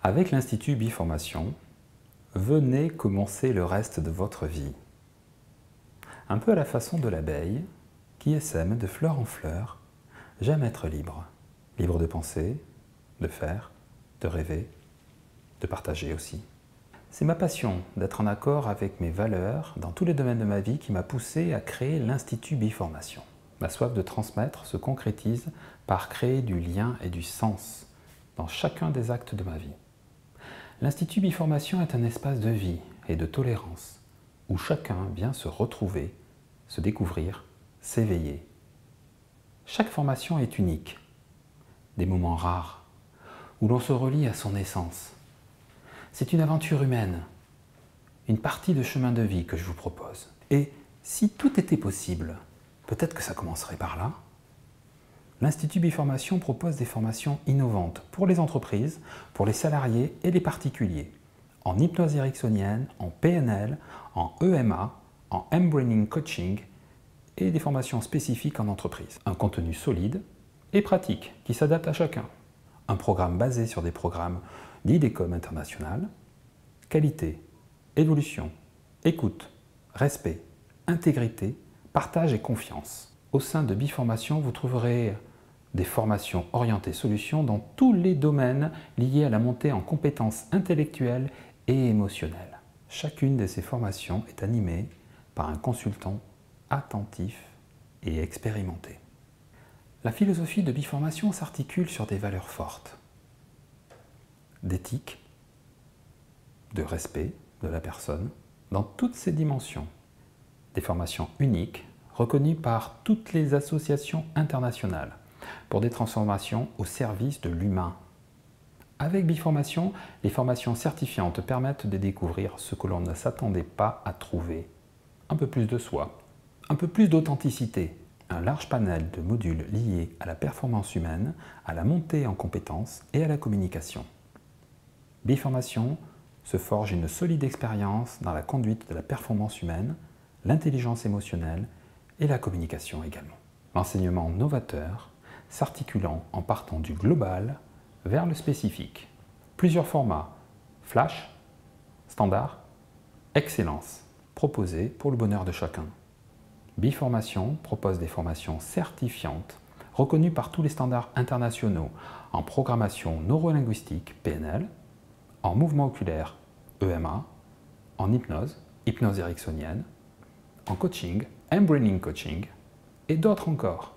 Avec l'Institut Biformation, venez commencer le reste de votre vie. Un peu à la façon de l'abeille qui essaime de fleur en fleur, j'aime être libre. Libre de penser, de faire, de rêver, de partager aussi. C'est ma passion d'être en accord avec mes valeurs dans tous les domaines de ma vie qui m'a poussé à créer l'Institut Biformation. Ma soif de transmettre se concrétise par créer du lien et du sens dans chacun des actes de ma vie. L'Institut Biformation est un espace de vie et de tolérance où chacun vient se retrouver, se découvrir, s'éveiller. Chaque formation est unique, des moments rares où l'on se relie à son essence. C'est une aventure humaine, une partie de chemin de vie que je vous propose. Et si tout était possible, peut-être que ça commencerait par là. L'Institut Biformation propose des formations innovantes pour les entreprises, pour les salariés et les particuliers, en hypnose ericksonienne, en PNL, en EMA, en M-Braining Coaching et des formations spécifiques en entreprise. Un contenu solide et pratique qui s'adapte à chacun. Un programme basé sur des programmes d'IDECOM international, qualité, évolution, écoute, respect, intégrité, partage et confiance. Au sein de Biformation, vous trouverez des formations orientées solutions dans tous les domaines liés à la montée en compétences intellectuelles et émotionnelles. Chacune de ces formations est animée par un consultant attentif et expérimenté. La philosophie de Biformation s'articule sur des valeurs fortes, d'éthique, de respect de la personne, dans toutes ses dimensions. Des formations uniques, reconnues par toutes les associations internationales, pour des transformations au service de l'humain. Avec Biformation, les formations certifiantes permettent de découvrir ce que l'on ne s'attendait pas à trouver. Un peu plus de soi, un peu plus d'authenticité, un large panel de modules liés à la performance humaine, à la montée en compétences et à la communication. Biformation se forge une solide expérience dans la conduite de la performance humaine, l'intelligence émotionnelle et la communication également. L'enseignement novateur s'articulant en partant du global vers le spécifique. Plusieurs formats, flash, standard, excellence, proposés pour le bonheur de chacun. Biformation propose des formations certifiantes reconnues par tous les standards internationaux en programmation neurolinguistique PNL, en mouvement oculaire EMA, en hypnose, hypnose ericksonienne, en coaching, M-Braining Coaching et d'autres encore.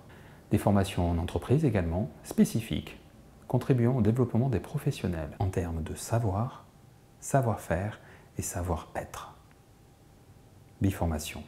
Des formations en entreprise également, spécifiques, contribuant au développement des professionnels en termes de savoir, savoir-faire et savoir-être. Biformation.